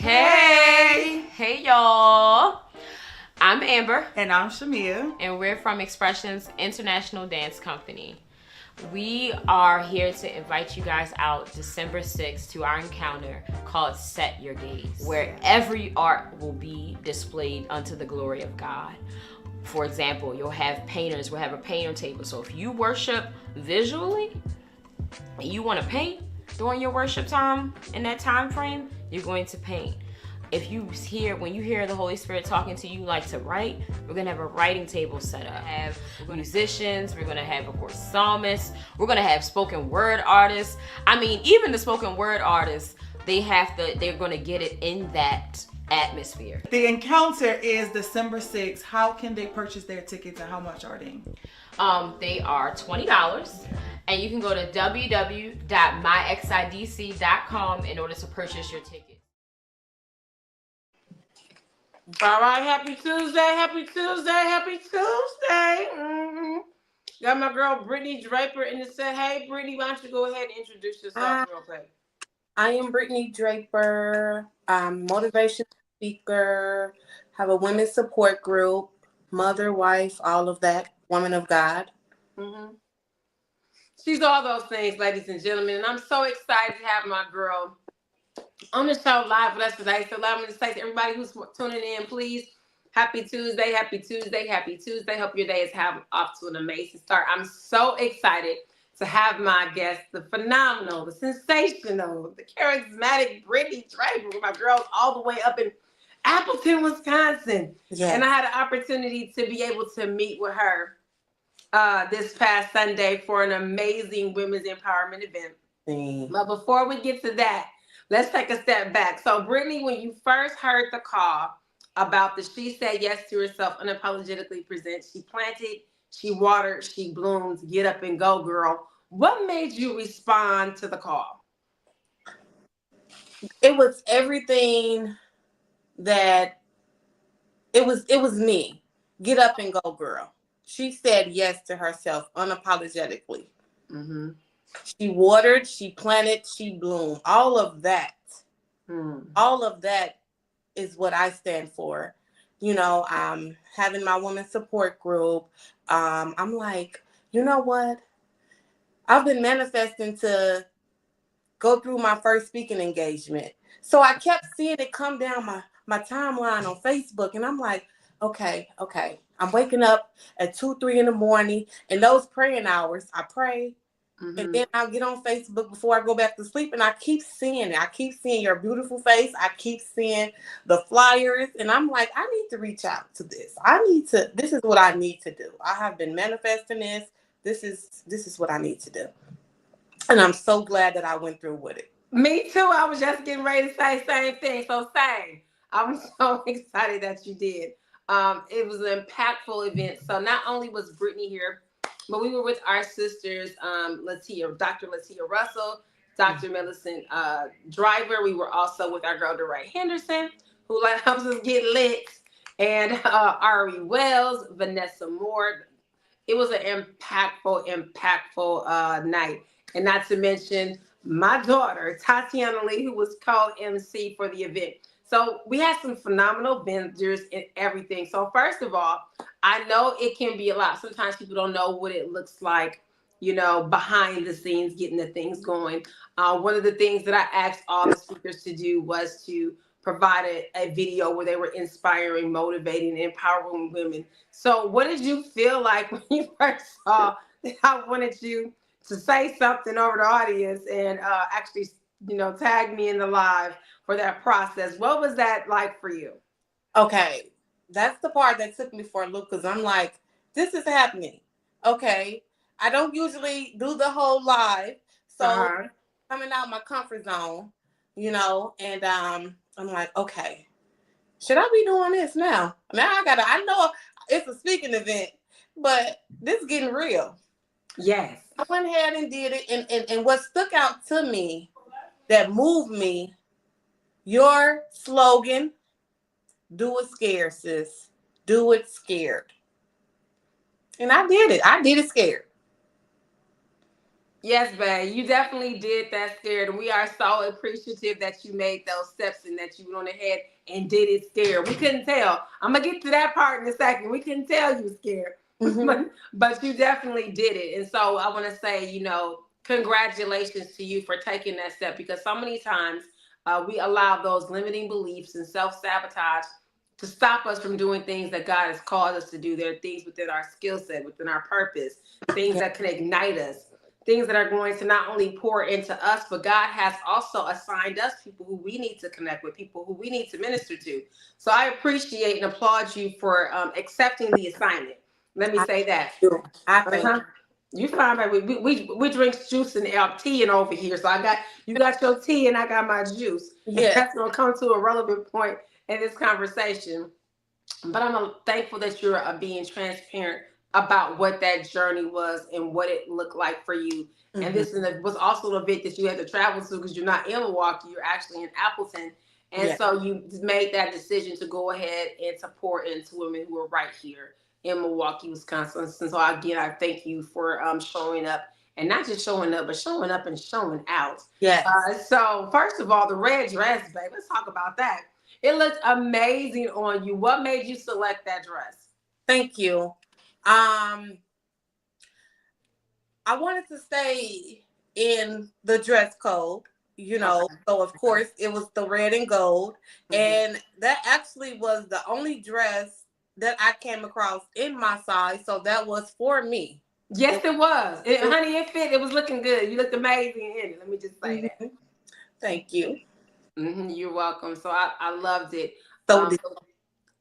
Hey y'all. I'm Amber. And I'm Chanelle. And we're from Expressions International Dance Company. We are here to invite you guys out December 6th to our encounter called Set Your Gaze, where every art will be displayed unto the glory of God. For example, you'll have painters, we'll have a painter table. So if you worship visually and you want to paint during your worship time in that time frame, you're going to paint. If you when you hear the Holy Spirit talking to you like to write, we're gonna have a writing table set up. Have musicians, we're gonna have, of course, psalmists, we're gonna have spoken word artists. I mean, even the spoken word artists, they're gonna get it in that atmosphere. The encounter is December 6th. How can they purchase their tickets and how much are they? They are $20. And you can go to www.myxidc.com in order to purchase your ticket. All right, happy Tuesday. Got my girl Brittany Draper in the set. Hey, Brittany, why don't you go ahead and introduce yourself real quick? I am Brittany Draper. I'm a motivational speaker, have a women's support group, mother, wife, all of that, woman of God. Mm-hmm. She's all those things, ladies and gentlemen, and I'm so excited to have my girl on the show live with us today. So allow me to say to everybody who's tuning in, please, happy Tuesday. Hope your day is off to an amazing start. I'm so excited to have my guest, the phenomenal, the sensational, the charismatic Brittany Draper, with my girls all the way up in Appleton, Wisconsin. Yes. And I had an opportunity to be able to meet with her this past Sunday for an amazing women's empowerment event. But before we get to that, let's take a step back. So, Brittany, when you first heard the call about the She Said Yes to Herself Unapologetically Presents, she planted, she watered, she blooms, get up and go, girl. What made you respond to the call? It was everything that it was me. Get up and go, girl. She said yes to herself unapologetically. Mm-hmm. She watered, she planted, she bloomed. All of that. All of that is what I stand for. You know, having my woman support group. I'm like, you know what? I've been manifesting to go through my first speaking engagement. So I kept seeing it come down my timeline on Facebook. And I'm like, okay. I'm waking up at 2, 3 in the morning. In those praying hours, I pray. Mm-hmm. And then I'll get on Facebook before I go back to sleep. And I keep seeing it. I keep seeing your beautiful face. I keep seeing the flyers. And I'm like, I need to reach out to this. This is what I need to do. I have been manifesting this. This is what I need to do. And I'm so glad that I went through with it. Me too. I was just getting ready to say the same thing. So same. I'm so excited that you did. It was an impactful event. So not only was Brittany here, but we were with our sisters, Dr. Latia Russell, Dr. Millicent Driver. We were also with our girl, T.R.I.V.I. Henderson, who helps us get lit, and Ari Wells, Vanessa Moore. It was an impactful night. And not to mention my daughter, Tatiana Lee, who was co-MC for the event. So we had some phenomenal vendors and everything. So first of all, I know it can be a lot. Sometimes people don't know what it looks like, you know, behind the scenes, getting the things going. One of the things that I asked all the speakers to do was to provide a video where they were inspiring, motivating, and empowering women. So what did you feel like when you first saw that I wanted you to say something over the audience and actually, you know, tag me in the live for that process? What was that like for you? Okay, that's the part that took me for a loop, because I'm like, this is happening. Okay, I don't usually do the whole live, so coming out my comfort zone, you know, and I'm like, okay, should I be doing this now? I know it's a speaking event, but this is getting real. Yes. I went ahead and did it, and what stuck out to me that moved me, your slogan, do it scared, sis. Do it scared. And I did it. I did it scared. Yes, babe, you definitely did that scared. And we are so appreciative that you made those steps and that you went on ahead and did it scared. We couldn't tell. I'm gonna get to that part in a second. We couldn't tell you were scared. Mm-hmm. But you definitely did it. And so I want to say, congratulations to you for taking that step, because so many times we allow those limiting beliefs and self-sabotage to stop us from doing things that God has called us to do. There are things within our skill set, within our purpose, things Yeah. that can ignite us, things that are going to not only pour into us, but God has also assigned us people who we need to connect with, people who we need to minister to. So I appreciate and applaud you for accepting the assignment. Let me I say that. do. I thank Uh-huh. You fine, baby. We drink juice and tea and over here. So you got your tea and I got my juice. you. And Yes. that's gonna come to a relevant point in this conversation. But I'm thankful that you're being transparent about what that journey was and what it looked like for you. And Mm-hmm. this was also an event that you had to travel to, because you're not in Milwaukee, you're actually in Appleton. And Yeah. so you made that decision to go ahead and to pour into women who are right here in Milwaukee, Wisconsin. And so again, I thank you for showing up, and not just showing up, but showing up and showing out. Yes. So first of all, the red dress, babe, let's talk about that. It looked amazing on you. What made you select that dress? Thank you. I wanted to stay in the dress code, Okay. So of course it was the red and gold. Mhm. And that actually was the only dress that I came across in my size. So that was for me. Yes, It, it was. it, Honey, it fit. It was looking good. You looked amazing in it. Let me just say that. Mhm. Thank you. You're welcome. So I loved it. So did, So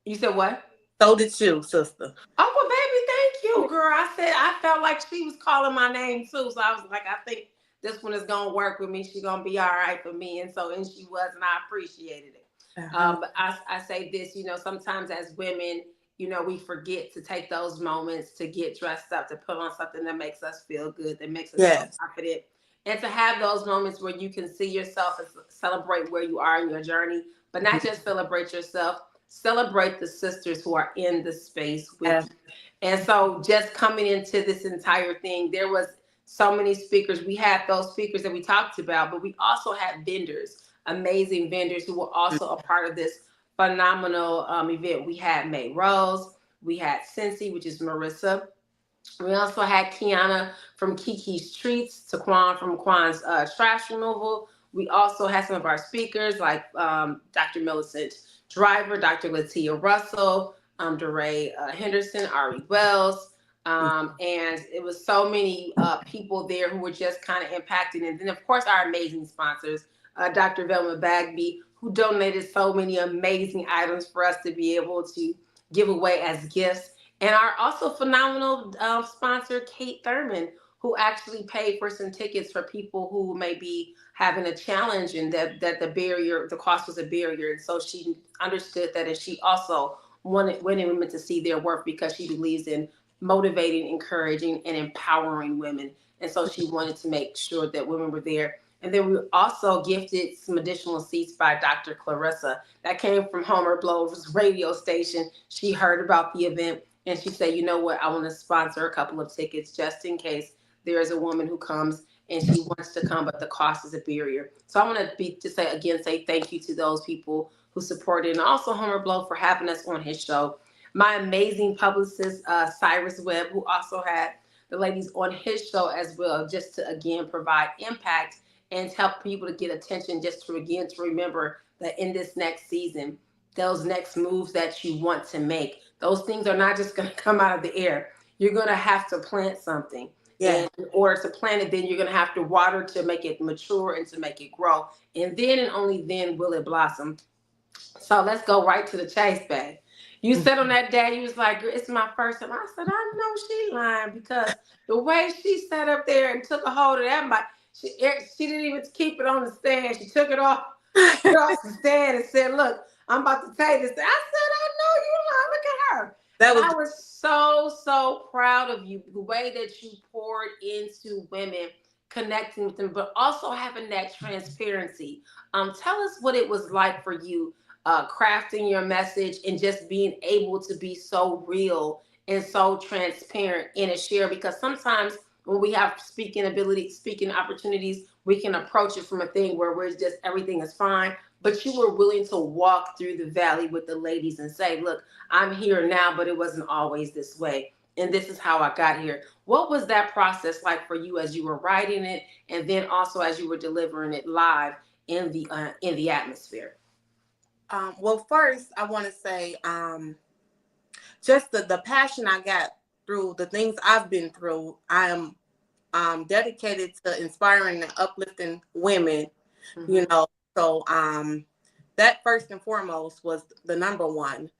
you said what? so did you, sister. Oh, well, baby, thank you, girl. I felt like she was calling my name too. So I was like, I think this one is gonna work with me. She's gonna be all right for me. And she was, and I appreciated it. Uh-huh. But I say this, sometimes as women, we forget to take those moments to get dressed up, to put on something that makes us feel good, that makes us feel Yes. confident, and to have those moments where you can see yourself and celebrate where you are in your journey, but not just celebrate yourself, celebrate the sisters who are in the space with Yes. you. And so just coming into this entire thing, there was so many speakers. We had those speakers that we talked about, but we also had vendors, amazing vendors who were also a part of this phenomenal event. We had May Rose, we had Cincy, which is Marissa. We also had Kiana from Kiki's Treats, Taquan from Quan's Trash Removal. We also had some of our speakers like Dr. Millicent Driver, Dr. Latia Russell, DeRay Henderson, Ari Wells. And it was so many people there who were just kind of impacting. And then, of course, our amazing sponsors, Dr. Velma Bagby, who donated so many amazing items for us to be able to give away as gifts, and our also phenomenal sponsor, Kate Thurman, who actually paid for some tickets for people who may be having a challenge, and that the cost was a barrier. And so she understood that, and she also wanted women to see their worth, because she believes in motivating, encouraging, and empowering women. And so she wanted to make sure that women were there. And then we also gifted some additional seats by Dr. Clarissa that came from Homer Blow's radio station. She heard about the event, and she said, you know what, I want to sponsor a couple of tickets just in case there is a woman who comes and she wants to come, but the cost is a barrier. So I want to say thank you to those people who supported, and also Homer Blow for having us on his show. My amazing publicist, Cyrus Webb, who also had the ladies on his show as well, just to again provide impact and help people to get attention, just to again to remember that in this next season, those next moves that you want to make, those things are not just going to come out of the air. You're going to have to plant something. Yeah. And in order to plant it, then you're going to have to water to make it mature and to make it grow. And then and only then will it blossom. So let's go right to the chase, babe. You said on that day, you was like, it's my first time. I said, I know she lying, because the way she sat up there and took a hold of that mic, she didn't even keep it on the stand. She took it off the stand and said, look, I'm about to take this thing. I said, I know you lying. Look at her. That And was I was so, so proud of you, the way that you poured into women, connecting with them, but also having that transparency. Tell us what it was like for you, crafting your message and just being able to be so real and so transparent in a share, because sometimes when we have speaking ability, speaking opportunities, we can approach it from a thing where we're just everything is fine. But you were willing to walk through the valley with the ladies and say, look, I'm here now, but it wasn't always this way. And this is how I got here. What was that process like for you as you were writing it, and then also as you were delivering it live in the atmosphere? Well, first I want to say, just the passion I got through the things I've been through. I am dedicated to inspiring and uplifting women. Mm-hmm. You know, so that first and foremost was the number one.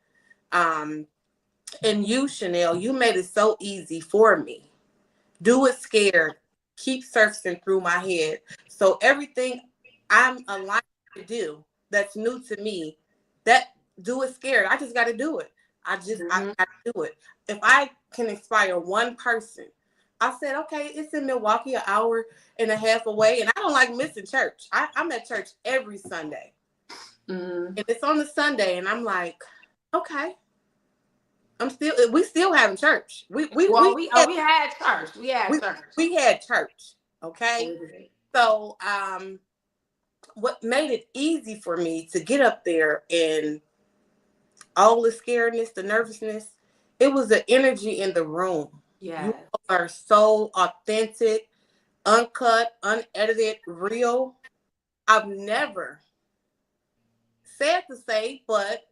And you, Chanelle, you made it so easy for me. Do it scared. Keep surfacing through my head. So everything I'm aligned to do that's new to me, that do it scared. I just got to do it. I got to do it. If I can inspire one person, I said, okay, it's in Milwaukee, an hour and a half away, and I don't like missing church. I'm at church every Sunday. Mm-hmm. And it's on the Sunday, and I'm like, okay. We still having church. We had church. We had church. Okay. Mm-hmm. So what made it easy for me to get up there and all the scaredness, the nervousness, it was the energy in the room. Yeah. You are so authentic, uncut, unedited, real. I've never, sad to say, but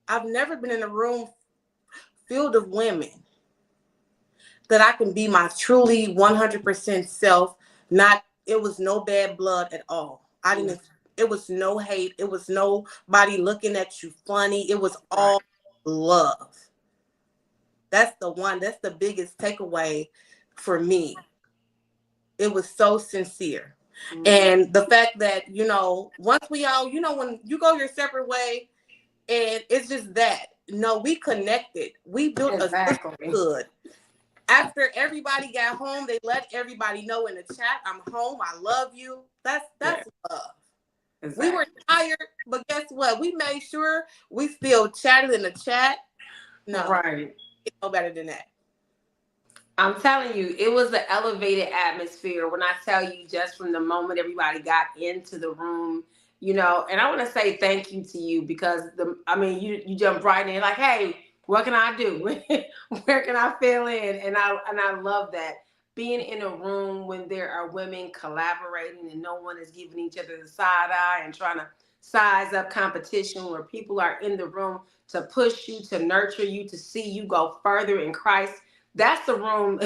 I've never been in a room filled of women that I can be my truly 100% self. It was no bad blood at all. It was no hate. It was nobody looking at you funny. It was all love. That's the biggest takeaway for me. It was so sincere. Mm-hmm. And the fact that, once we all, when you go your separate way, and it's just that, we connected. We built a sisterhood. After everybody got home, they let everybody know in the chat, I'm home, I love you. That's love. Exactly. We were tired, but guess what? We made sure we still chatted in the chat. No, right. It's no better than that. I'm telling you, it was an elevated atmosphere. When I tell you, just from the moment everybody got into the room, and I want to say thank you to you because you jumped right in like, hey, what can I do? Where can I fill in? And I love that. Being in a room when there are women collaborating and no one is giving each other the side eye and trying to size up competition, where people are in the room to push you, to nurture you, to see you go further in Christ. That's the room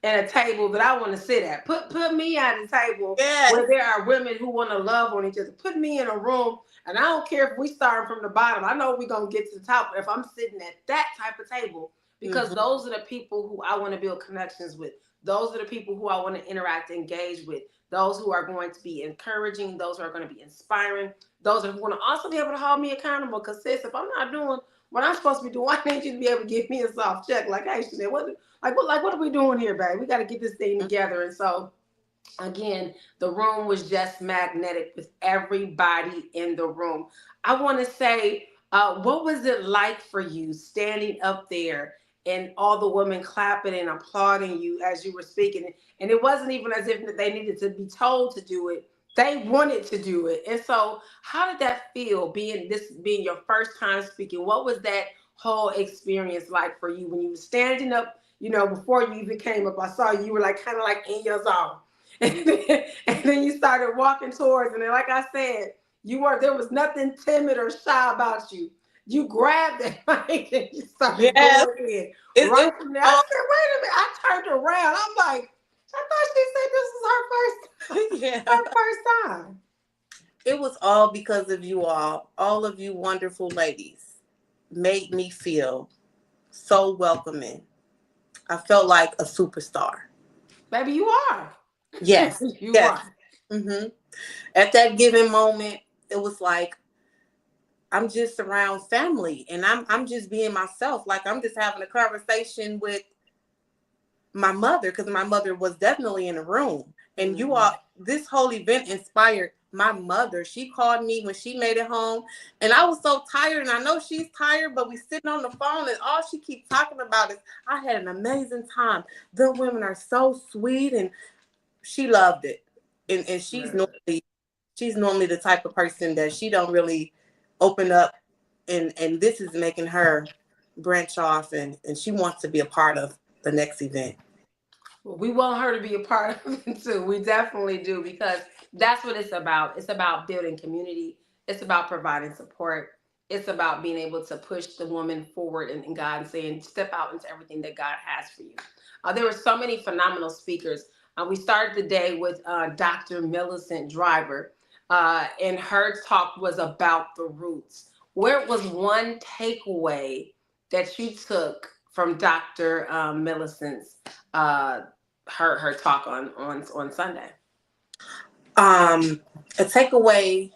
and a table that I want to sit at. Put me at a table where there are women who want to love on each other. Put me in a room, and I don't care if we start from the bottom. I know we're going to get to the top, but if I'm sitting at that type of table, because those are the people who I want to build connections with. Those are the people who I want to interact, engage with. Those who are going to be encouraging. Those who are going to be inspiring. Those who are going to also be able to hold me accountable. Because sis, if I'm not doing what I'm supposed to be doing, I need you to be able to give me a soft check. Like, hey, Chanelle, what are we doing here, babe? We got to get this thing together. And so, again, the room was just magnetic with everybody in the room. I want to say, what was it like for you standing up there and all the women clapping and applauding you as you were speaking? And it wasn't even as if they needed to be told to do it. They wanted to do it. And so how did that feel, being your first time speaking? What was that whole experience like for you when you were standing up? Before you even came up, I saw you were kind of in your zone. And then you started walking towards, and then, like I said, there was nothing timid or shy about you. You grabbed that mic and you started going in. Right from there, I said, wait a minute. I turned around. I'm like, I thought she said this was her first, her first time. It was all because of you all of you wonderful ladies made me feel so welcoming. I felt like a superstar. Baby, you are. Yes. You are. Mm-hmm. At that given moment, it was like, I'm just around family and I'm just being myself. Like, I'm just having a conversation with my mother, because my mother was definitely in the room. And you all, this whole event inspired my mother. She called me when she made it home, and I was so tired, and I know she's tired, but we sitting on the phone, and all she keeps talking about is, I had an amazing time. The women are so sweet, and she loved it. And she's normally the type of person that she don't really open up, and this is making her branch off, and she wants to be a part of the next event. We want her to be a part of it too. We definitely do, because that's what it's about. It's about building community. It's about providing support. It's about being able to push the woman forward in God and saying, step out into everything that God has for you. There were so many phenomenal speakers. We started the day with Dr. Millicent Driver, and her talk was about the roots. Where was one takeaway that you took from Dr. Millicent's her talk on Sunday? A takeaway,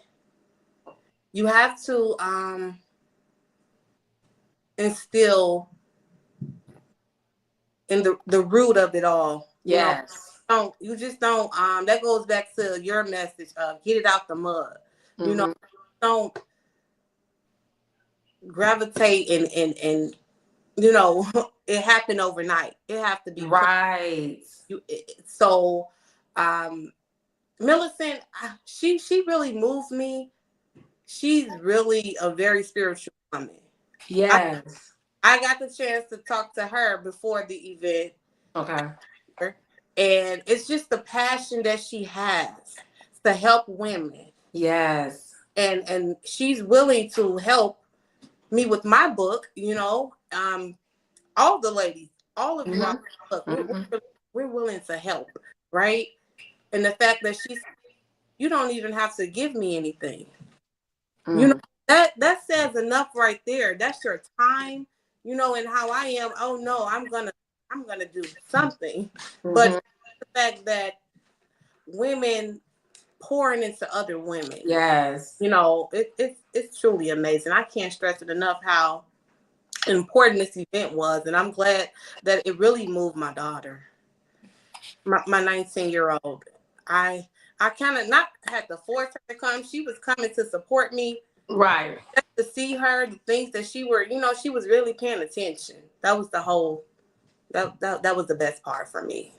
you have to instill in the root of it all. Yes. You just don't that goes back to your message of get it out the mud. Mm-hmm. Don't gravitate and it happened overnight. It have to be right. So Millicent, she really moved me. She's really a very spiritual woman. Yes. I got the chance to talk to her before the event. Okay. And it's just the passion that she has to help women. Yes. And she's willing to help me with my book, all the ladies, all of you, we're willing to help, right? And the fact that you don't even have to give me anything. That says enough right there. That's your time, and how I am. Oh no, I'm gonna do something. But the fact that women pouring into other women, yes, it's truly amazing. I can't stress it enough how important this event was, and I'm glad that it really moved my daughter, my 19-year-old. I kind of not had to force her to come. She was coming to support me. Right. Just to see her, the things that she was really paying attention. That was the whole, that was the best part for me.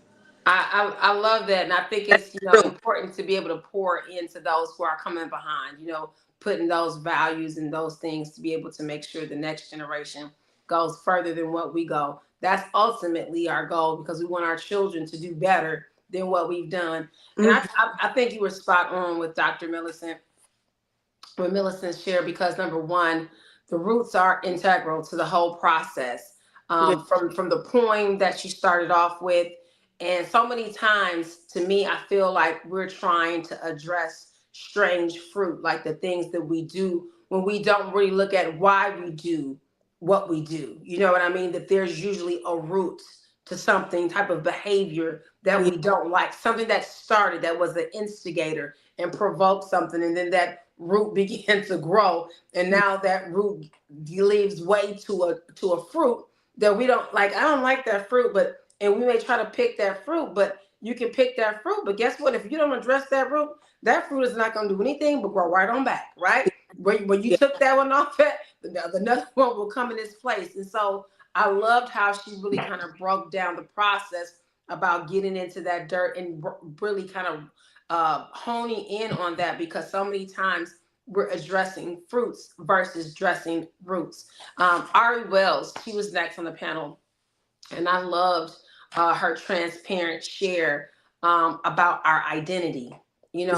I love that. And I think it's, important to be able to pour into those who are coming behind, putting those values and those things to be able to make sure the next generation goes further than what we go. That's ultimately our goal, because we want our children to do better than what we've done. And I think you were spot on with Dr. Millicent, with Millicent's share, because number one, the roots are integral to the whole process. From the poem that she started off with. And so many times, to me, I feel like we're trying to address strange fruit, like the things that we do when we don't really look at why we do what we do. You know what I mean? That there's usually a root to something, type of behavior that we don't like, something that started, that was the instigator and provoked something, and then that root began to grow, and now that root leaves way to a fruit that we don't like. I don't like that fruit, and we may try to pick that fruit, but you can pick that fruit, but guess what? If you don't address that fruit is not going to do anything but grow right on back, right? When you took that one off, another one will come in its place. And so I loved how she really kind of broke down the process about getting into that dirt and really kind of honing in on that, because so many times we're addressing fruits versus dressing roots. Ari Wells, she was next on the panel, and I loved her transparent share about our identity.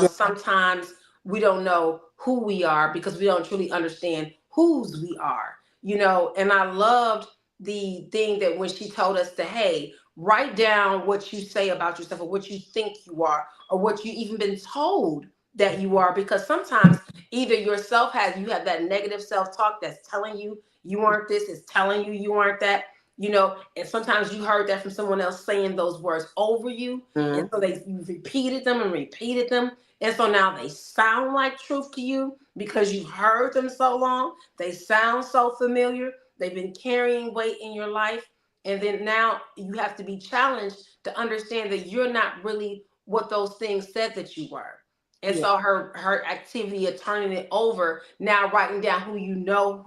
Sometimes we don't know who we are because we don't truly understand whose we are. And I loved the thing that when she told us to, hey, write down what you say about yourself, or what you think you are, or what you even been told that you are, because sometimes either you have that negative self-talk that's telling you you aren't this, is telling you aren't that, and sometimes you heard that from someone else saying those words over you, and so you repeated them and repeated them, and so now they sound like truth to you because you heard them so long. They sound so familiar. They've been carrying weight in your life, and then now you have to be challenged to understand that you're not really what those things said that you were. And Yeah. so her activity of turning it over, now writing down who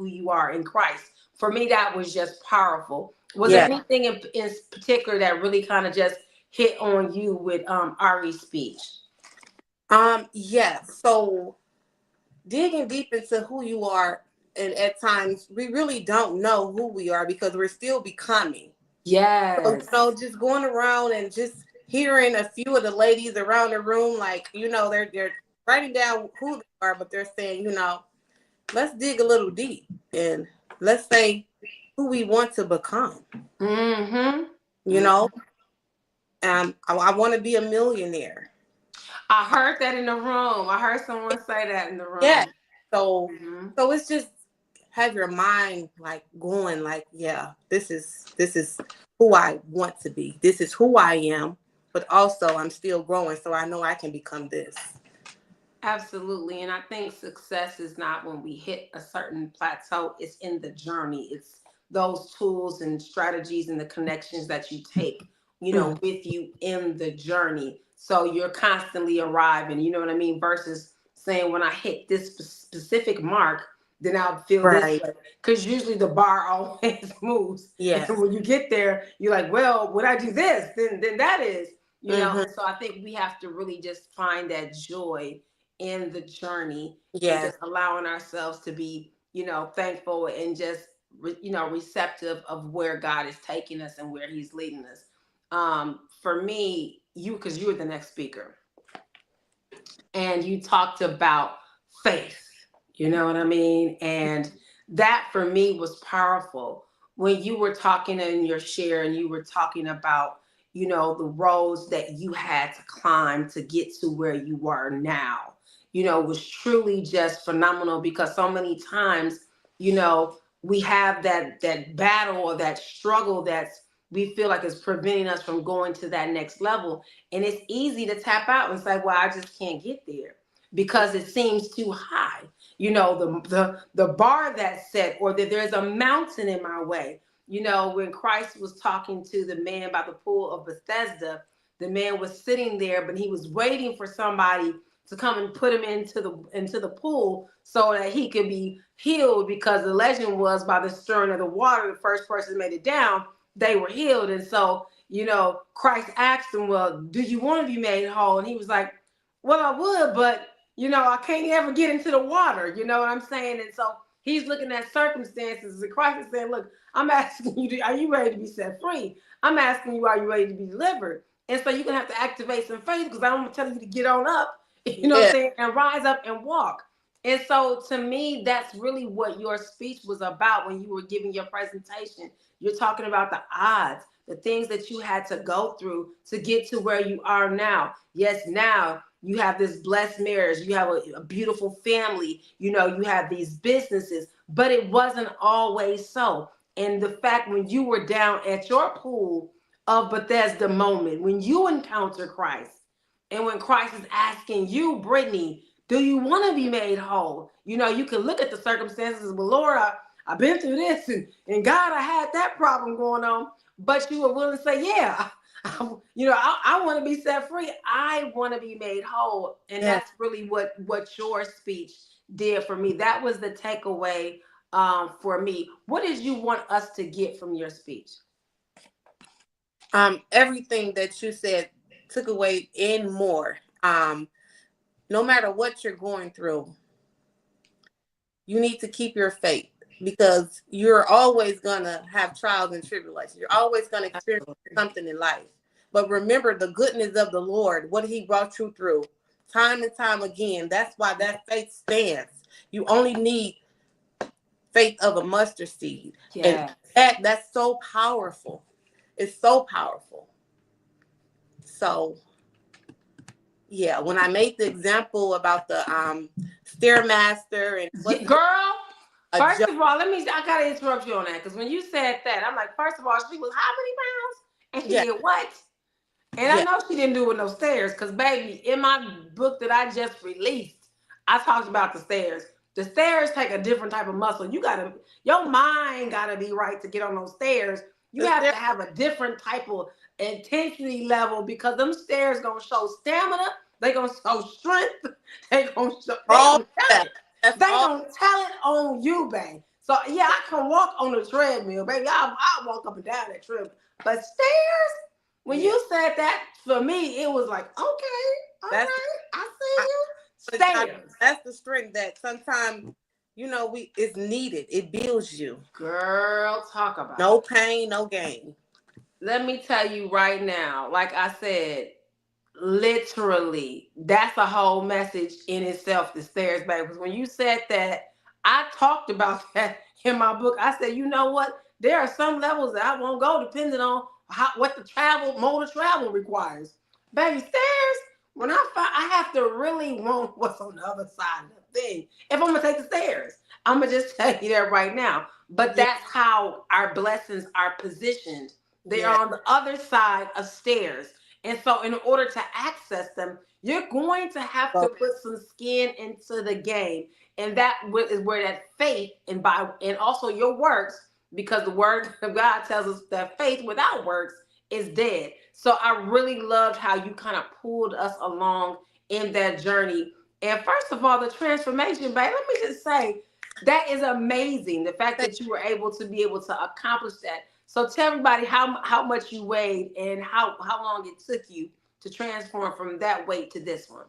you are in Christ. For me, that was just powerful. Was there Yeah. anything in particular that really kind of just hit on you with Ari's speech? Yeah. So digging deep into who you are, and at times we really don't know who we are because we're still becoming. So, Yes. just going around and just hearing a few of the ladies around the room, like, they're writing down who they are, but they're saying, let's dig a little deep and let's say who we want to become. Mm-hmm. You know, I want to be a millionaire. I heard that in the room. I heard someone say that in the room. Yeah. So, Mm-hmm. so it's just have your mind like going like, yeah, this is who I want to be. This is who I am, but also I'm still growing, so I know I can become this. Absolutely. And I think success is not when we hit a certain plateau, it's in the journey. It's those tools and strategies and the connections that you take, with you in the journey. So you're constantly arriving, you know what I mean? Versus saying, when I hit this specific mark, then I'll feel this Right. way. Because usually the bar always moves. Yes. And when you get there, you're like, well, when I do this, then that is, Mhm. And so I think we have to really just find that joy in the journey, and Yes. just allowing ourselves to be, thankful and just, receptive of where God is taking us and where He's leading us. For me, because you were the next speaker, and you talked about faith. You know what I mean? And that for me was powerful when you were talking in your share, and you were talking about, the roads that you had to climb to get to where you are now. Was truly just phenomenal, because so many times, we have that battle or that struggle that's we feel like is preventing us from going to that next level. And it's easy to tap out and say, well, I just can't get there because it seems too high. The bar that's set, or that there's a mountain in my way. When Christ was talking to the man about the pool of Bethesda, the man was sitting there, but he was waiting for somebody to come and put him into the pool so that he could be healed, because the legend was, by the stirring of the water, the first person made it down, they were healed. And so, Christ asked him, well, do you want to be made whole? And he was like, well, I would, but I can't ever get into the water. You know what I'm saying? And so he's looking at circumstances, and Christ is saying, look, I'm asking you, are you ready to be set free? I'm asking you, are you ready to be delivered? And so you're going to have to activate some faith, because I'm telling you to get on up, what I'm saying, and rise up and walk. And so to me, that's really what your speech was about when you were giving your presentation. You're talking about the odds, the things that you had to go through to get to where you are now. Yes, now you have this blessed marriage, you have a beautiful family, you have these businesses, but it wasn't always so. And the fact, when you were down at your pool of Bethesda moment, when you encounter Christ, and when Christ is asking you, Brittany, do you want to be made whole? You can look at the circumstances, but Lord, I've been through this, and God, I had that problem going on, but you were willing to say, yeah, I want to be set free. I want to be made whole. And that's really what your speech did for me. That was the takeaway for me. What did you want us to get from your speech? Everything that you said took away and more. No matter what you're going through, you need to keep your faith, because you're always going to have trials and tribulations. You're always going to experience something in life. But remember the goodness of the Lord, what He brought you through time and time again. That's why that faith stands. You only need faith of a mustard seed. Yes. And that's so powerful. It's so powerful. So, yeah, when I made the example about the Stairmaster and girl, first of all, I gotta interrupt you on that, because when you said that, I'm like, first of all, she was how many pounds? And she did what? And I know she didn't do it with no stairs, because baby, in my book that I just released, I talked about the stairs. The stairs take a different type of muscle. Your mind gotta be right to get on those stairs. You have to have a different type of intensity level because them stairs gonna show stamina. They gonna show strength. They gonna show. They All gonna tell that. it. That's They all. gonna tell it on you, babe. So yeah, I can walk on the treadmill, baby. I walk up and down that treadmill. But stairs, when you said that for me, it was like, okay, all That's right, I see you. I, Stairs. that's the strength that sometimes, it's needed. It builds you. Girl, talk about No it. pain, no gain. Let me tell you right now, like I said, literally, that's a whole message in itself, the stairs back. Because when you said that, I talked about that in my book. I said, you know what? There are some levels that I won't go depending on what the mode of travel requires. Baby, stairs, when I have to really want what's on the other side of the thing. If I'm gonna take the stairs, I'm gonna just tell you that right now. But that's how our blessings are positioned. They are on the other side of stairs. And so in order to access them, you're going to have to put some skin into the game. And that is where that faith and also your works, because the word of God tells us that faith without works is dead. So I really loved how you kind of pulled us along in that journey. And first of all, the transformation, babe, let me just say, that is amazing. The fact that you were able to accomplish that. So tell everybody how much you weighed and how long it took you to transform from that weight to this one.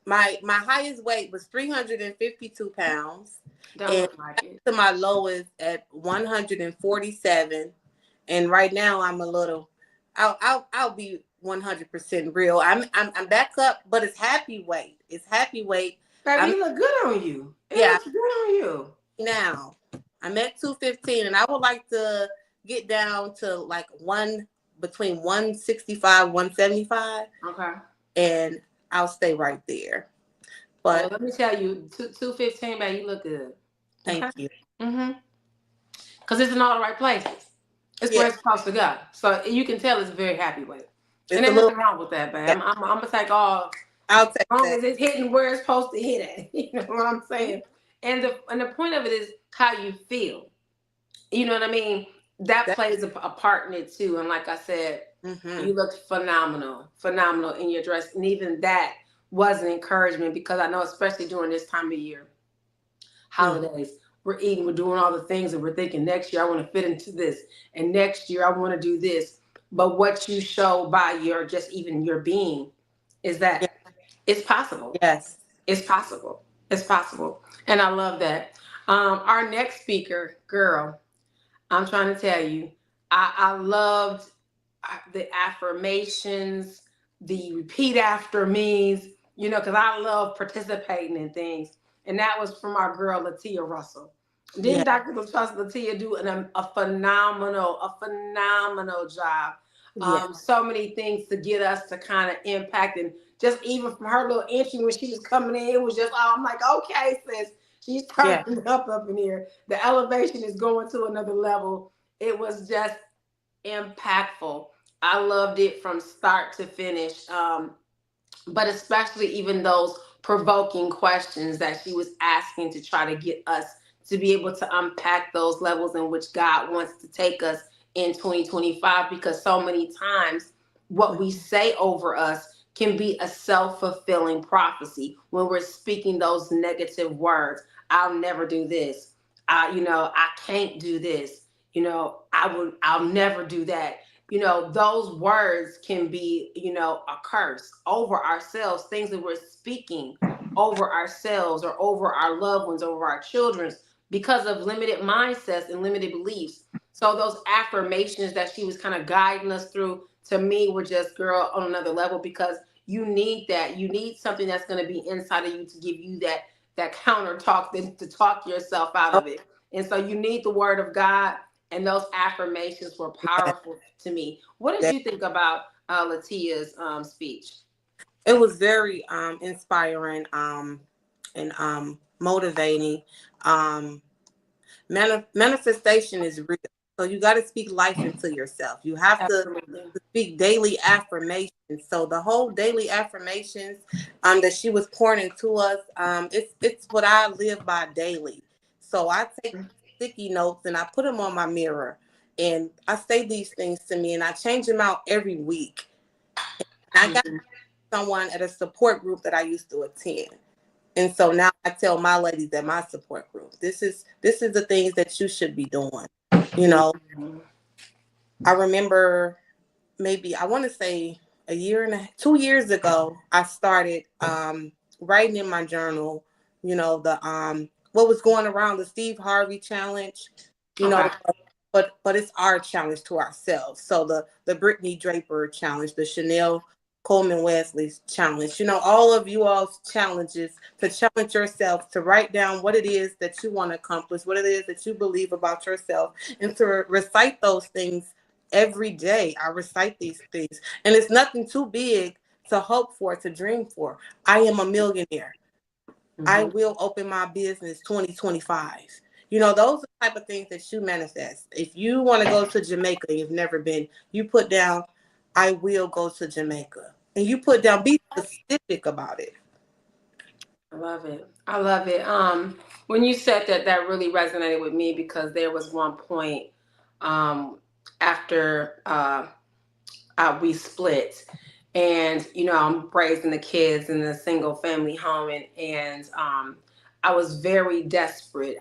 My highest weight was 352 pounds. Don't look like it. To my lowest at 147. And right now I'm a little. I'll be 100% real. I'm back up, but it's happy weight. It's happy weight. Baby, you look good on you. It looks good on you. Now I'm at 215, and I would like to get down to like between 165, 175. Okay. And I'll stay right there. But well, let me tell you, 215, man, you look good. Thank you. Mm-hmm. Because it's in all the right places. It's where it's supposed to go. So you can tell it's a very happy weight. And there's nothing wrong with that, man. I'm gonna take all. I'll take as long as it's hitting where it's supposed to hit at. You know what I'm saying? And the point of it is how you feel. You know what I mean? That plays a part in it too. And like I said, you looked phenomenal in your dress. And even that was an encouragement, because I know, especially during this time of year, holidays, we're eating, we're doing all the things, and we're thinking next year I want to fit into this, and next year I want to do this. But what you show by your being is that it's possible. Yes, it's possible. It's possible, and I love that. Our next speaker, girl, I'm trying to tell you, I loved the affirmations, the repeat after me's, because I love participating in things. And that was from our girl, Latia Russell. Didn't Dr. Latia do a phenomenal job? So many things to get us to kind of impact. And just even from her little entry when she was coming in, it was just, I'm like, okay, sis, she's turning up in here. The elevation is going to another level. It was just impactful. I loved it from start to finish. But especially even those provoking questions that she was asking to try to get us to be able to unpack those levels in which God wants to take us in 2025, because so many times what we say over us can be a self-fulfilling prophecy when we're speaking those negative words. I'll never do this. I can't do this. I'll never do that. Those words can be, a curse over ourselves, things that we're speaking over ourselves or over our loved ones, over our children, because of limited mindsets and limited beliefs. So those affirmations that she was kind of guiding us through, to me, were just, girl, on another level, because you need that. You need something that's going to be inside of you to give you that counter talk, to talk yourself out of it. And so you need the word of God. And those affirmations were powerful to me. What did you think about Latia's speech? It was very inspiring and motivating. Manifestation is real. So you got to speak life into yourself. You have to speak daily affirmations. So the whole daily affirmations that she was pouring into us, it's what I live by daily. So I take sticky notes and I put them on my mirror. And I say these things to me, and I change them out every week. And I got someone at a support group that I used to attend. And so now I tell my ladies at my support group, this is the things that you should be doing. You know, I remember maybe I want to say 2 years ago, I started writing in my journal, the what was going around, the Steve Harvey challenge, Okay. but it's our challenge to ourselves. So the Brittany Draper challenge, the Chanelle Coleman-Wesley challenge, all of you all's challenges, to challenge yourself to write down what it is that you want to accomplish, what it is that you believe about yourself, and to recite those things every day. I recite these things, and it's nothing too big to hope for, to dream for. I am a millionaire. I will open my business 2025. Those are the type of things that you manifest. If you want to go to Jamaica and you've never been, you put down, I will go to Jamaica. And you put down, be specific about it. I love it. I love it. When you said that, that really resonated with me, because there was one point after we split, and I'm raising the kids in a single family home, and I was very desperate.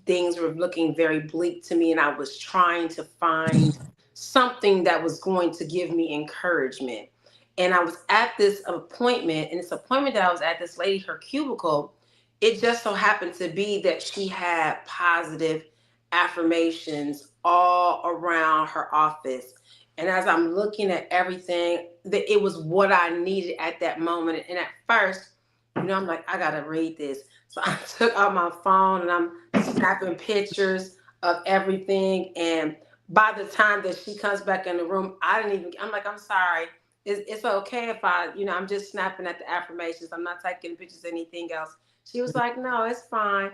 Things were looking very bleak to me, and I was trying to find something that was going to give me encouragement. And I was at this appointment, and this appointment that I was at, this lady, her cubicle, it just so happened to be that she had positive affirmations all around her office. And as I'm looking at everything, it was what I needed at that moment. And at first, I'm like, I gotta read this. So I took out my phone and I'm snapping pictures of everything. And by the time that she comes back in the room, I'm like, I'm sorry. It's okay if I'm just snapping at the affirmations. I'm not taking pictures of anything else. She was like, no, it's fine.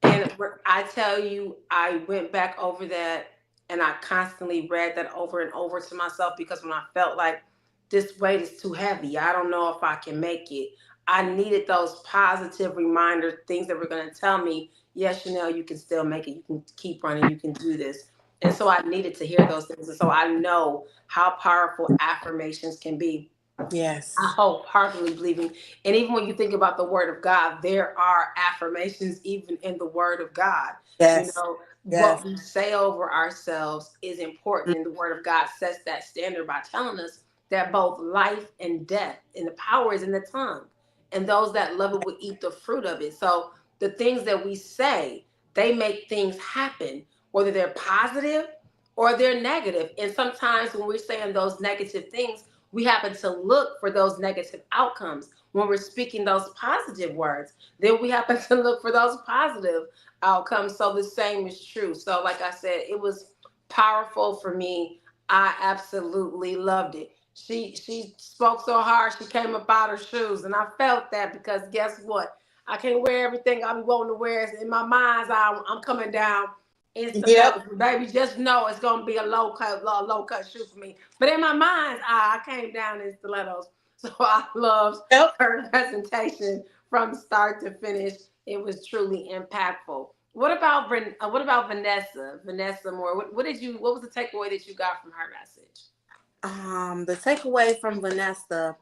And I tell you, I went back over that, and I constantly read that over and over to myself, because when I felt like this weight is too heavy, I don't know if I can make it, I needed those positive reminders, things that were going to tell me, yes, Chanelle, you can still make it. You can keep running. You can do this. And so I needed to hear those things. And so I know how powerful affirmations can be. Yes. I wholeheartedly believing. And even when you think about the word of God, there are affirmations even in the word of God. Yes. What we say over ourselves is important. And the word of God sets that standard by telling us that both life and death and the power is in the tongue. And those that love it will eat the fruit of it. So the things that we say, they make things happen, whether they're positive or they're negative. And sometimes when we're saying those negative things, we happen to look for those negative outcomes. When we're speaking those positive words, then we happen to look for those positive outcomes. So the same is true. So like I said, it was powerful for me. I absolutely loved it. She spoke so hard, she came up out her shoes, and I felt that, because guess what? I can't wear everything I be wanting to wear. In my mind's eye, I'm coming down in stilettos. Yep. Baby, just know it's gonna be a low cut shoe for me. But in my mind's eye, I came down in stilettos. So I loved her presentation from start to finish. It was truly impactful. What about Vanessa? Vanessa Moore. What was the takeaway that you got from her message? The takeaway from Vanessa,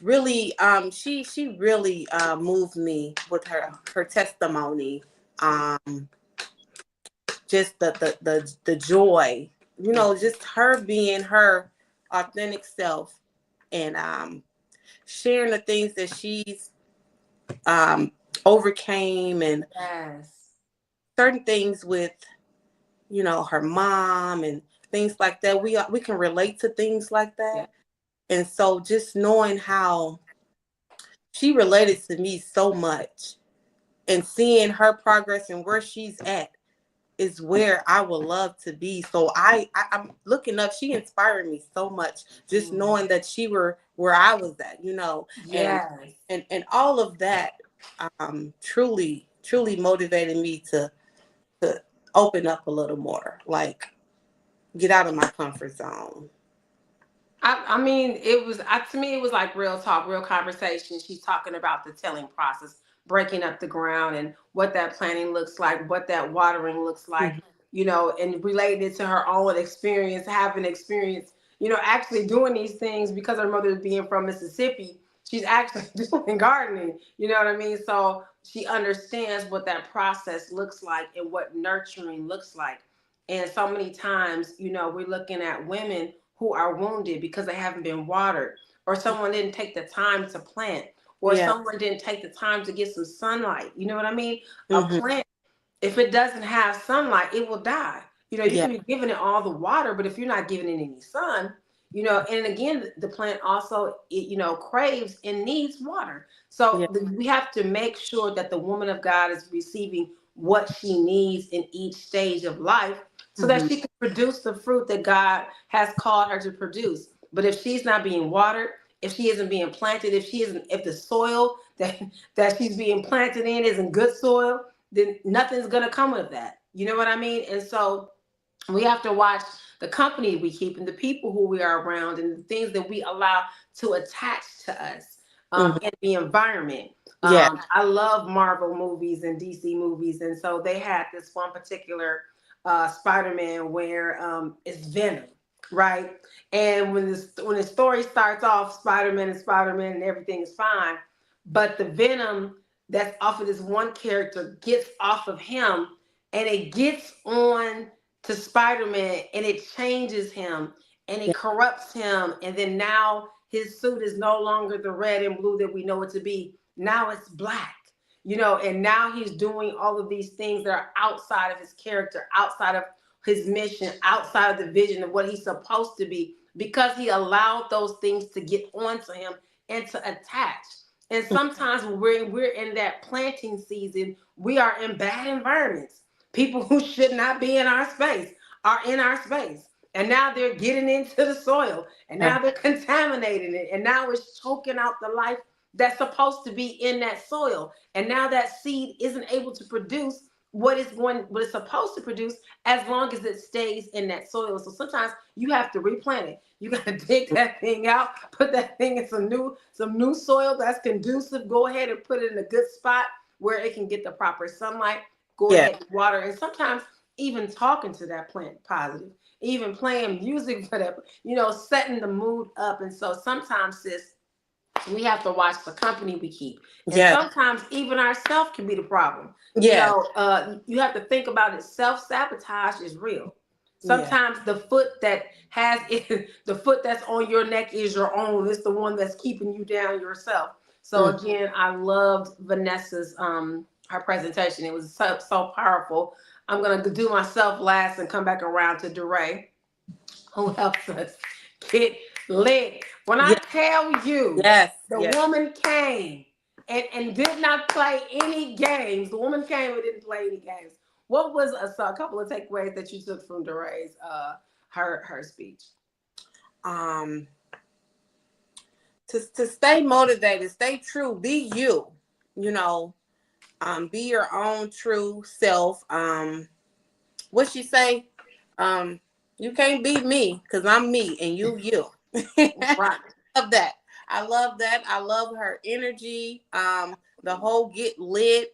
really, she really moved me with her testimony. Just the joy, just her being her authentic self, and sharing the things that she's overcame, and certain things with her mom and things like that. We can relate to things like that. And so just knowing how she related to me so much, and seeing her progress and where she's at is where I would love to be. So I'm looking up. She inspired me so much, just knowing that she were where I was at, and all of that truly motivated me to open up a little more, like get out of my comfort zone. I mean, to me, it was like real talk, real conversation. She's talking about the tilling process, breaking up the ground, and what that planting looks like, what that watering looks like. and relating it to her own experience, having experience, actually doing these things because her mother being from Mississippi. She's actually doing gardening, you know what I mean? So she understands what that process looks like and what nurturing looks like. And so many times, we're looking at women who are wounded because they haven't been watered, or someone didn't take the time to plant, or someone didn't take the time to get some sunlight. You know what I mean? A plant, if it doesn't have sunlight, it will die. You can be giving it all the water, but if you're not giving it any sun, and again, the plant also, craves and needs water. So we have to make sure that the woman of God is receiving what she needs in each stage of life so that she can produce the fruit that God has called her to produce. But if she's not being watered, if she isn't being planted, if the soil that she's being planted in isn't good soil, then nothing's gonna come of that. You know what I mean? And so we have to watch the company we keep and the people who we are around and the things that we allow to attach to us in the environment. I love Marvel movies and DC movies, and so they had this one particular Spider-Man where it's Venom, right? And when the story starts off, Spider-Man and everything is fine, but the Venom that's off of this one character gets off of him, and it gets on to Spider-Man, and it changes him, and it corrupts him, and then now his suit is no longer the red and blue that we know it to be. Now it's black, and now he's doing all of these things that are outside of his character, outside of his mission, outside of the vision of what he's supposed to be, because he allowed those things to get onto him and to attach. And sometimes when we're in that planting season, we are in bad environments. People who should not be in our space are in our space. And now they're getting into the soil, and now they're contaminating it. And now it's choking out the life that's supposed to be in that soil. And now that seed isn't able to produce what it's supposed to produce as long as it stays in that soil. So sometimes you have to replant it. You got to dig that thing out, put that thing in some new soil that's conducive. Go ahead and put it in a good spot where it can get the proper sunlight. Go ahead and water. And sometimes even talking to that plant positive, even playing music for that, setting the mood up. And so sometimes, sis, we have to watch the company we keep. And sometimes even ourselves can be the problem. You have to think about it. Self-sabotage is real. Sometimes the foot that has it, the foot that's on your neck is your own. It's the one that's keeping you down yourself. So again, I loved Vanessa's her presentation. It was so powerful. I'm gonna do myself last and come back around to T.R.I.V.I., who helps us get lit. When I tell you, the woman came and did not play any games. The woman came and didn't play any games. What was a couple of takeaways that you took from T.R.I.V.I's her speech? To stay motivated, stay true, be you. Be your own true self. What she say? You can't beat me because I'm me and you. Right. I love that. I love her energy. The whole get lit.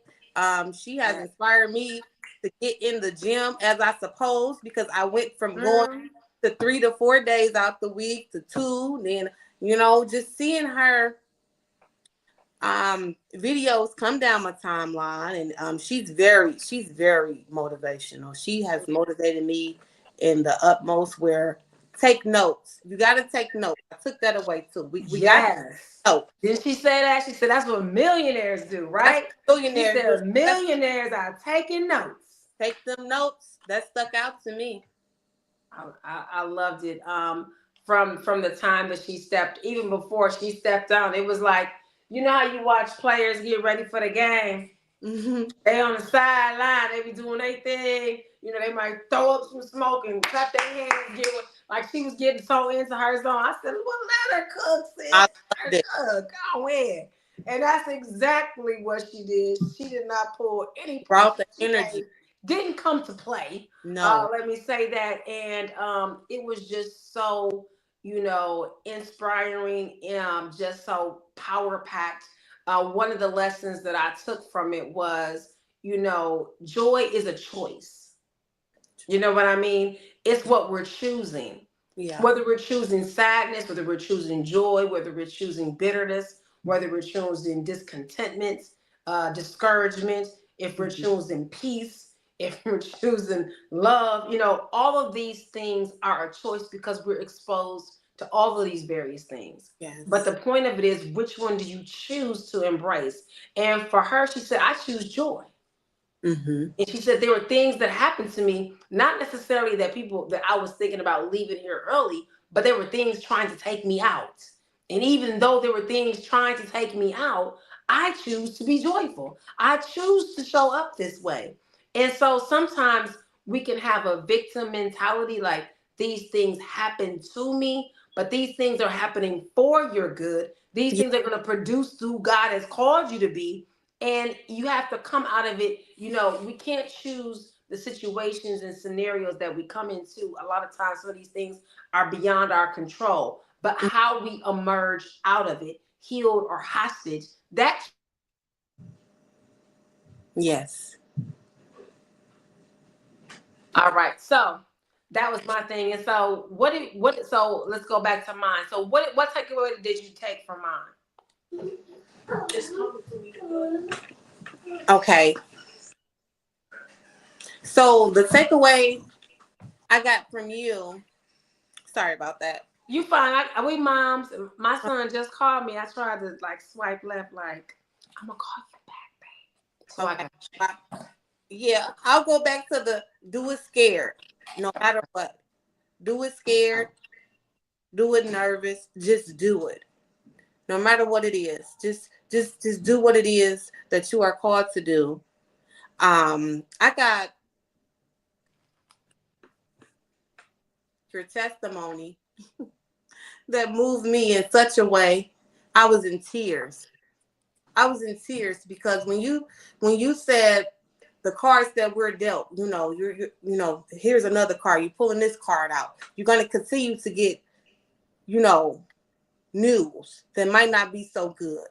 She has inspired me to get in the gym as I suppose, because I went from going to 3 to 4 days out the week to 2. Then, just seeing her videos come down my timeline, and she's very motivational. She has motivated me in the utmost, where take notes. You got to take notes. I took that away too. We got to note. Didn't she say that? She said that's what millionaires do, right? Millionaires. She said millionaires are taking notes. Take them notes. That stuck out to me. I loved it. From the time that she stepped, even before she stepped down, it was like, how you watch players get ready for the game. They on the sideline, they be doing their thing. They might throw up some smoke and clap their hands, like she was getting so into her zone. I said, well, let her cook, sis. Let her cook. Go ahead. And that's exactly what she did. She did not pull any brought the energy. Didn't come to play. No. Let me say that. And it was just so, inspiring, just so power-packed. One of the lessons that I took from it was, joy is a choice. You know what I mean? It's what we're choosing. Yeah. Whether we're choosing sadness, whether we're choosing joy, whether we're choosing bitterness, whether we're choosing discontentment, discouragement, if we're choosing peace, if we're choosing love, all of these things are a choice because we're exposed to all of these various things. Yes. But the point of it is, which one do you choose to embrace? And for her, she said, I choose joy. Mm-hmm. And she said there were things that happened to me, not necessarily that I was thinking about leaving here early, but there were things trying to take me out. And even though there were things trying to take me out, I choose to be joyful. I choose to show up this way. And so sometimes we can have a victim mentality, like these things happen to me, but these things are happening for your good. These things are going to produce who God has called you to be. And you have to come out of it. We can't choose the situations and scenarios that we come into. A lot of times, some of these things are beyond our control. But how we emerge out of it, healed or hostage, that. Yes. All right. So that was my thing. And so so let's go back to mine. So what takeaway did you take from mine? Okay. So the takeaway I got from you, sorry about that. You fine. We moms. My son just called me. I tried to swipe left, like I'm gonna call you back, babe. So Okay. Yeah, I'll go back to the do it scared, no matter what. Do it scared, do it nervous, just do it. No matter what it is. Just do what it is that you are called to do. I got your testimony that moved me in such a way. I was in tears. I was in tears because when you said the cards that we're dealt, here's another card. You're pulling this card out. You're going to continue to get, news that might not be so good,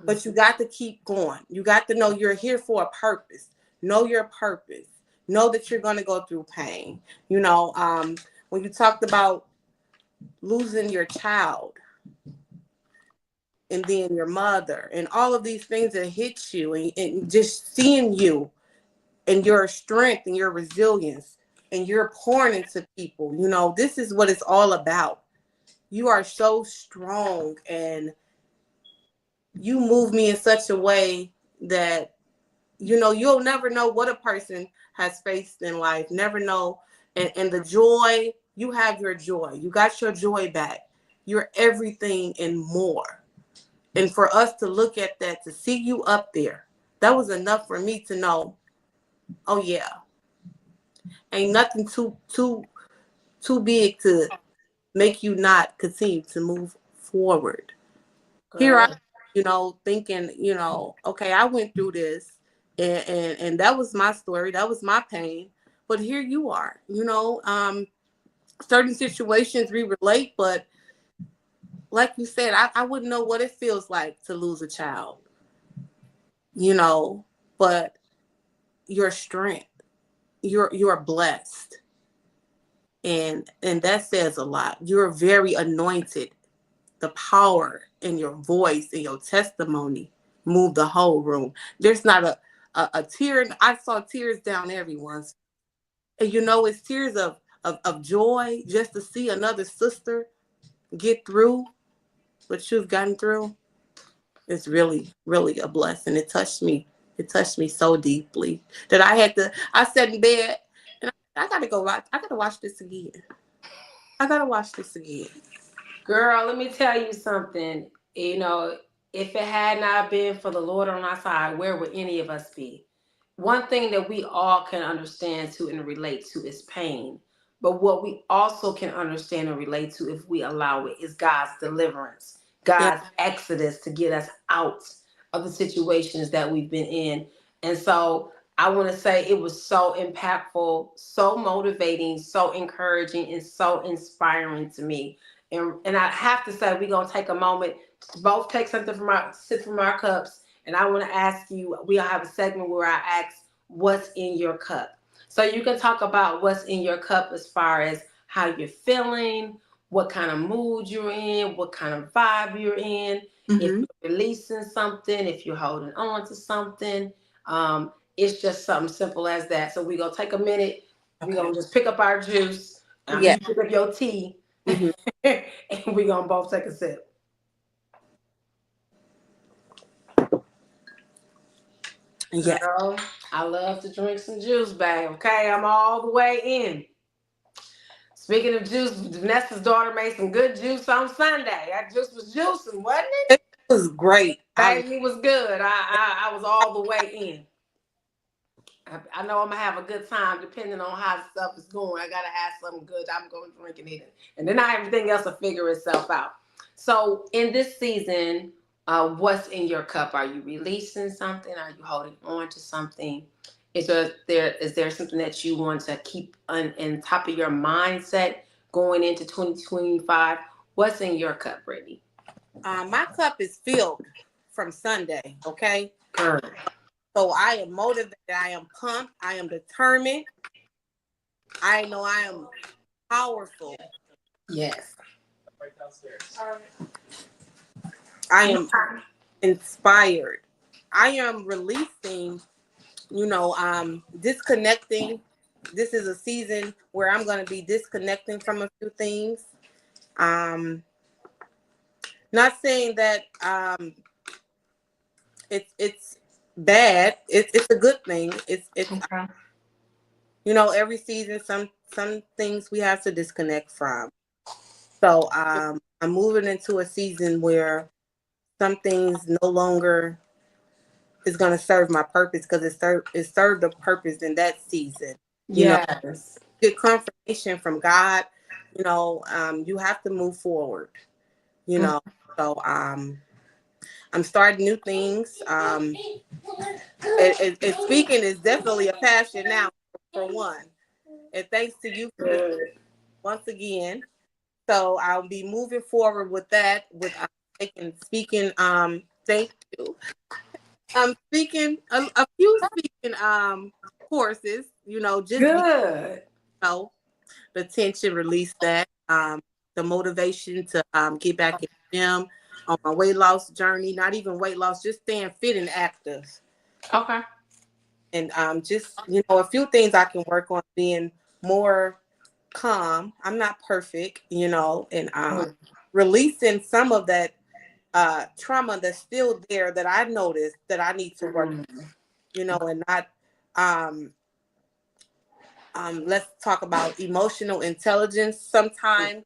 but you got to keep going. You got to know you're here for a purpose. Know your purpose. Know that you're going to go through pain. When you talked about losing your child and then your mother and all of these things that hit you and just seeing you and your strength and your resilience and you're pouring into people, this is what it's all about. You are so strong and you move me in such a way that, you'll never know what a person has faced in life. Never know. And the joy, you have your joy. You got your joy back. You're everything and more. And for us to look at that, to see you up there, that was enough for me to know, oh yeah, ain't nothing too big to make you not continue to move forward. Here I, thinking, okay, I went through this and that was my story. That was my pain. But here you are, certain situations we relate, but like you said, I wouldn't know what it feels like to lose a child, but your strength, you're blessed. And that says a lot. You're very anointed. The power in your voice and your testimony moved the whole room. There's not a tear. I saw tears down everyone's. And it's tears of joy just to see another sister get through what you've gotten through. It's really, really a blessing. It touched me. It touched me so deeply that I sat in bed and I gotta go watch. I gotta watch this again. I gotta watch this again. Girl, let me tell you something. If it had not been for the Lord on our side, where would any of us be? One thing that we all can understand to and relate to is pain. But what we also can understand and relate to, if we allow it, is God's deliverance, God's exodus to get us out of the situations that we've been in. And so I want to say it was so impactful, so motivating, so encouraging, and so inspiring to me. And I have to say, we're going to take a moment to both take something sip from our cups. And I want to ask you, we'll have a segment where I ask, what's in your cup? So you can talk about what's in your cup as far as how you're feeling, what kind of mood you're in, what kind of vibe you're in, if Mm-hmm. you're releasing something, if you're holding on to something. It's just something simple as that. So we're going to take a minute. We're going to just pick up our juice. Yeah. You pick up your tea. Mm-hmm. And we're going to both take a sip. Yeah. Girl, I love to drink some juice, babe. Okay, I'm all the way in. Speaking of juice, Vanessa's daughter made some good juice on Sunday. That juice was juicing, wasn't it? It was great. Baby, it was good. I was all the way in. I know I'm gonna have a good time depending on how stuff is going. I gotta have something good. I'm going to drink it, and then everything else will figure itself out. So in this season, what's in your cup? Are you releasing something? Are you holding on to something? Is there something that you want to keep on top of your mindset going into 2025? What's in your cup, Brittany? My cup is filled from Sunday. Okay. Good. So I am motivated. I am pumped. I am determined. I know I am powerful. Yes. I am inspired. I am releasing, disconnecting. This is a season where I'm going to be disconnecting from a few things. Not saying that it's bad. It's a good thing. It's Okay. every season some things we have to disconnect from. So I'm moving into a season where some things no longer is going to serve my purpose because it served a purpose in that season. Yes. Get confirmation from God. You have to move forward. So I'm starting new things. And speaking is definitely a passion now, for one. And thanks to you for this once again. So I'll be moving forward with that. With speaking. Thank you. I'm speaking a few speaking courses. Just Good. the tension, release that. The motivation to get back in the gym on my weight loss journey. Not even weight loss, just staying fit and active. Okay. And just a few things I can work on, being more calm. I'm not perfect, and releasing some of that trauma that's still there that I noticed that I need to work, and not let's talk about emotional intelligence sometime.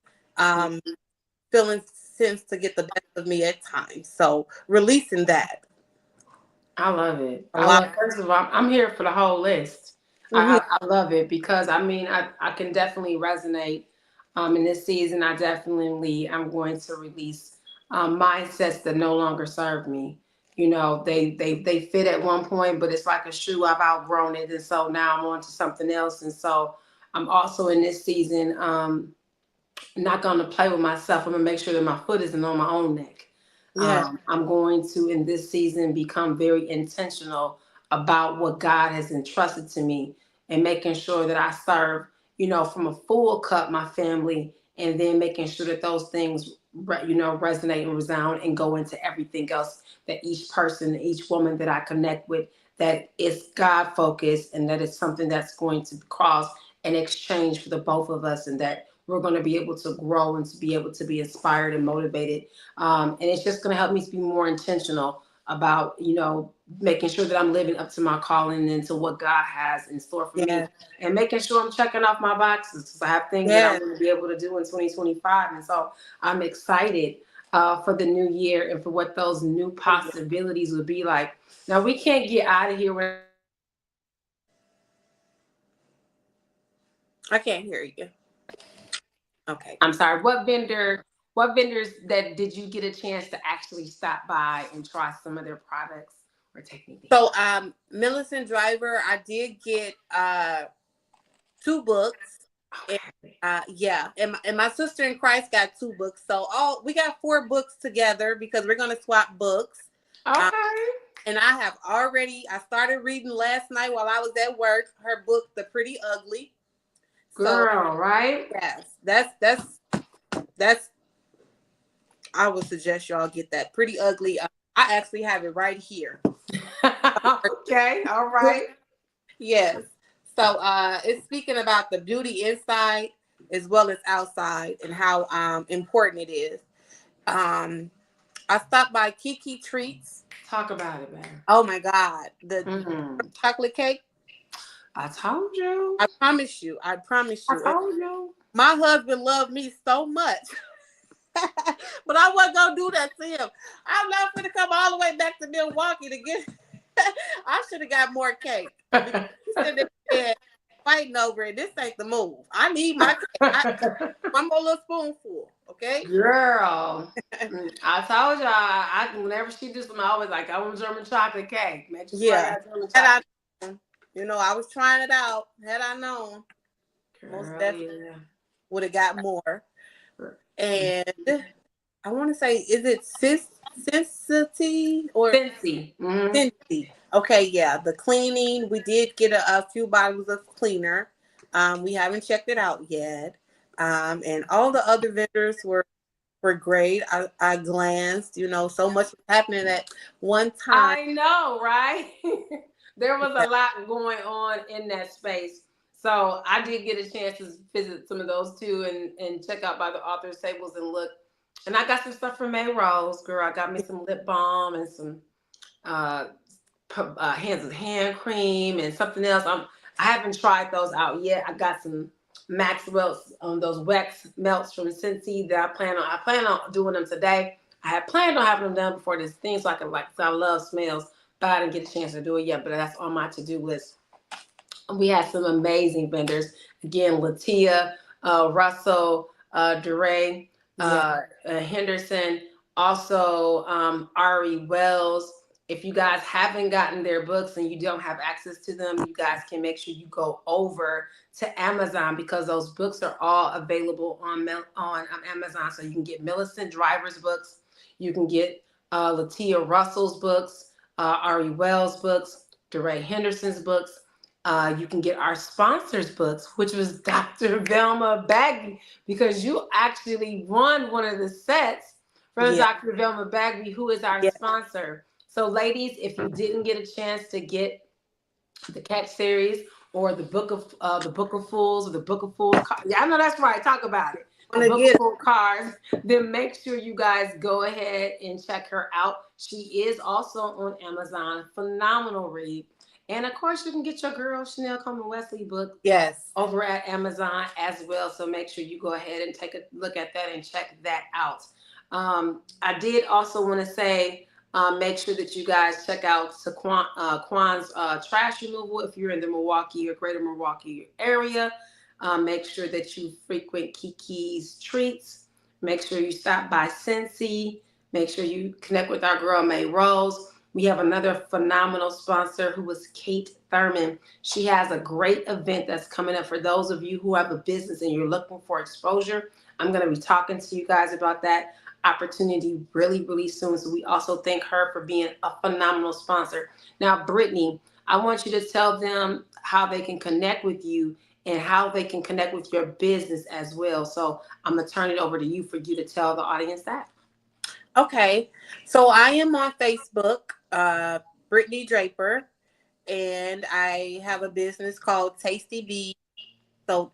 Feeling tends to get the best of me at times. So releasing that. I love it. A lot. First of all, I'm here for the whole list. Mhm. I love it because I can definitely resonate. In this season, I'm going to release mindsets that no longer serve me. They fit at one point, but it's like a shoe. I've outgrown it, and so now I'm on to something else. And so I'm also in this season not going to play with myself. I'm going to make sure that my foot isn't on my own neck. Yeah. I'm going to, in this season, become very intentional about what God has entrusted to me and making sure that I serve, from a full cup, my family, and then making sure that those things, resonate and resound and go into everything else that each person, each woman that I connect with, that is God focused and that is something that's going to cause an exchange for the both of us, and that we're going to be able to grow and to be able to be inspired and motivated. And it's just going to help me to be more intentional about, making sure that I'm living up to my calling and to what God has in store for me, Yeah. and making sure I'm checking off my boxes because I have things that I want to be able to do in 2025. And so I'm excited for the new year and for what those new possibilities would be like. Now, we can't get out of here. I can't hear you. Okay. I'm sorry. What vendors that did you get a chance to actually stop by and try some of their products or take anything? So, Millicent Driver, I did get 2 books. Okay. And my sister in Christ got 2 books. So we got 4 books together because we're gonna swap books. Okay. And I started reading last night while I was at work, her book, The Pretty Ugly. Girl, right? Yes, that's, I would suggest y'all get that. Pretty Ugly. I actually have it right here. Okay, all right. Yes. So it's speaking about the beauty inside as well as outside and how important it is. I stopped by Kiki Treats. Talk about it, man. Oh my God. The chocolate cake. I told you. I promise you. I told you. My husband loved me so much. But I wasn't going to do that to him. I'm not going to come all the way back to Milwaukee to get... I should have got more cake. He said that fighting over it. This ain't the move. I need my cake. One more little spoonful, okay? Girl, I told y'all. I whenever she do something, I always like, I want German chocolate cake. Make sure Yeah. I was trying it out. Had I known, most definitely would have got more. And I want to say, is it Sensity or Scentsy? Scentsy? Okay, yeah. The cleaning, we did get a few bottles of cleaner. We haven't checked it out yet. And all the other vendors were great. I glanced, so much was happening at one time. I know, right? There was a lot going on in that space. So I did get a chance to visit some of those too and check out by the author's tables and look. And I got some stuff from May Rose, girl. I got me some lip balm and some hands with hand cream and something else. I haven't tried those out yet. I got some Maxwell's those wax melts from Scentsy that I plan on doing them today. I had planned on having them done before this thing so I love smells, but I didn't get a chance to do it yet. But that's on my to-do list. We had some amazing vendors. Again, Latia, Russell, DeRay, Henderson, also Ari Wells. If you guys haven't gotten their books and you don't have access to them, you guys can make sure you go over to Amazon because those books are all available on Amazon. So you can get Millicent Driver's books, you can get Latia Russell's books, Ari Wells' books, DeRay Henderson's books. You can get our sponsors' books, which was Dr. Velma Bagby, because you actually won one of the sets from Dr. Velma Bagby, who is our sponsor. So, ladies, if you didn't get a chance to get the Catch series or the Book of Fools or the Book of Fools, yeah, I know that's right. Talk about it. The Book of Fools cards. Then make sure you guys go ahead and check her out. She is also on Amazon. Phenomenal read. And of course, you can get your girl Chanelle Coleman-Wesley book over at Amazon as well. So make sure you go ahead and take a look at that and check that out. I did also want to say, make sure that you guys check out Quan's trash removal if you're in the Milwaukee or greater Milwaukee area. Make sure that you frequent Kiki's Treats. Make sure you stop by Scentsy. Make sure you connect with our girl May Rose. We have another phenomenal sponsor who was Kate Thurman. She has a great event that's coming up for those of you who have a business and you're looking for exposure. I'm going to be talking to you guys about that opportunity really, really soon. So we also thank her for being a phenomenal sponsor. Now, Brittany, I want you to tell them how they can connect with you and how they can connect with your business as well. So I'm going to turn it over to you for you to tell the audience that. Okay, so I am on Facebook, Brittany Draper, and I have a business called Tasty Bees. So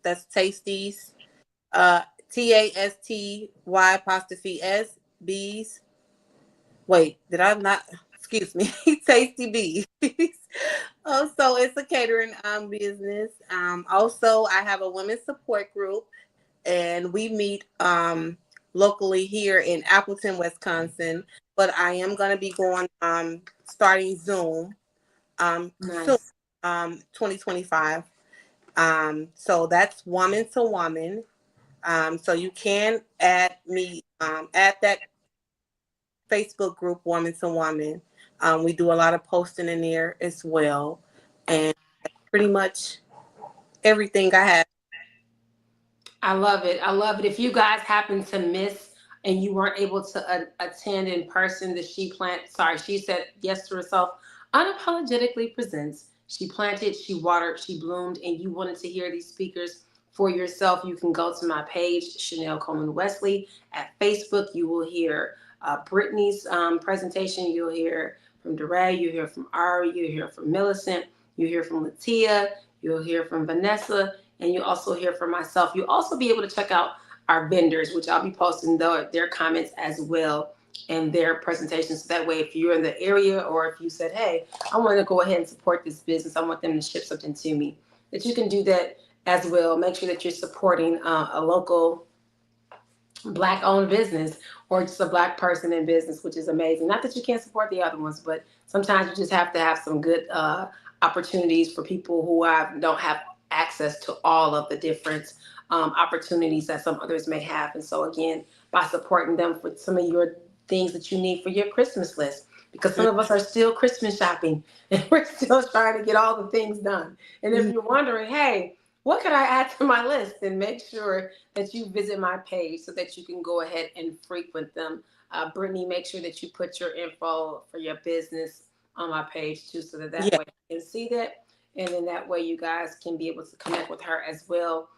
that's Tasties, TASTY' Bees. Wait, did I not? Excuse me, Tasty Bees. So it's a catering business. Also, I have a women's support group, and we meet locally here in Appleton, Wisconsin, but I am going to be going starting Zoom soon, 2025. So that's woman to woman. So you can add me at that Facebook group, Woman to Woman. We do a lot of posting in there as well, and pretty much everything I have. I love it. I love it. If you guys happen to miss and you weren't able to attend in person, she said yes to herself. Unapologetically presents. She planted, she watered, she bloomed, and you wanted to hear these speakers for yourself. You can go to my page, Chanelle Coleman-Wesley. At Facebook, you will hear Brittany's presentation. You'll hear from T.R.I.V.I.A, you'll hear from Ari, you'll hear from Millicent, you'll hear from Latia, you'll hear from Vanessa, and you also hear from myself. You'll also be able to check out our vendors, which I'll be posting their comments as well and their presentations. So that way, if you're in the area or if you said, hey, I want to go ahead and support this business, I want them to ship something to me, that you can do that as well. Make sure that you're supporting a local Black-owned business or just a Black person in business, which is amazing. Not that you can't support the other ones, but sometimes you just have to have some good opportunities for people who don't have access to all of the different opportunities that some others may have. And so again, by supporting them for some of your things that you need for your Christmas list, because some of us are still Christmas shopping and we're still trying to get all the things done. And if you're wondering, hey, what can I add to my list? Then make sure that you visit my page so that you can go ahead and frequent them. Brittany, make sure that you put your info for your business on my page too, so that way you can see that. And then that way you guys can be able to connect with her as well.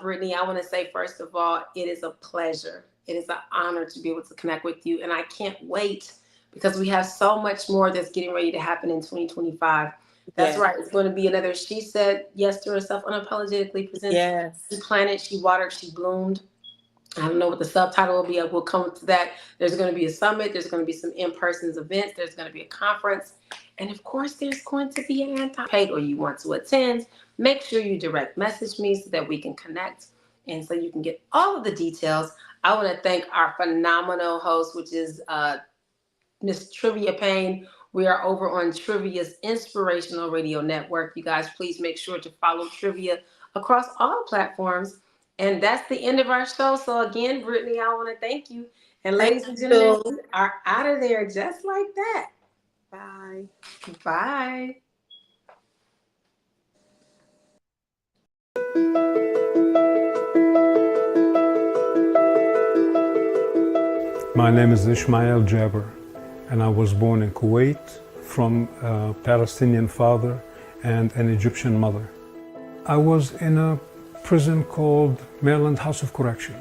Brittany, I want to say, first of all, it is a pleasure. It is an honor to be able to connect with you. And I can't wait because we have so much more that's getting ready to happen in 2025. That's right. It's going to be another She Said Yes to Herself Unapologetically Presents. Yes. She planted, she watered, she bloomed. I don't know what the subtitle will be. I will come to that. There's going to be a summit. There's going to be some in-person events. There's going to be a conference. And of course, there's going to be an anti-paid or you want to attend. Make sure you direct message me so that we can connect and so you can get all of the details. I want to thank our phenomenal host, which is Miss Trivia Payne. We are over on Trivia's Inspirational Radio Network. You guys, please make sure to follow Trivia across all platforms. And that's the end of our show. So again, Brittany, I want to thank you. And ladies and gentlemen, we are out of there just like that. Bye. Bye. My name is Ismail Jabber, and I was born in Kuwait from a Palestinian father and an Egyptian mother. I was in a prison called Maryland House of Correction,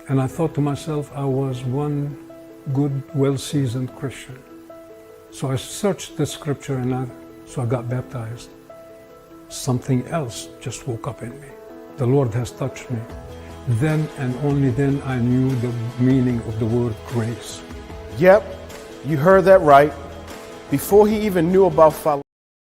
and I thought to myself I was one good, well-seasoned Christian. So I searched the scripture and so I got baptized. Something else just woke up in me. The Lord has touched me. Then and only then I knew the meaning of the word grace. Yep, you heard that right. Before he even knew about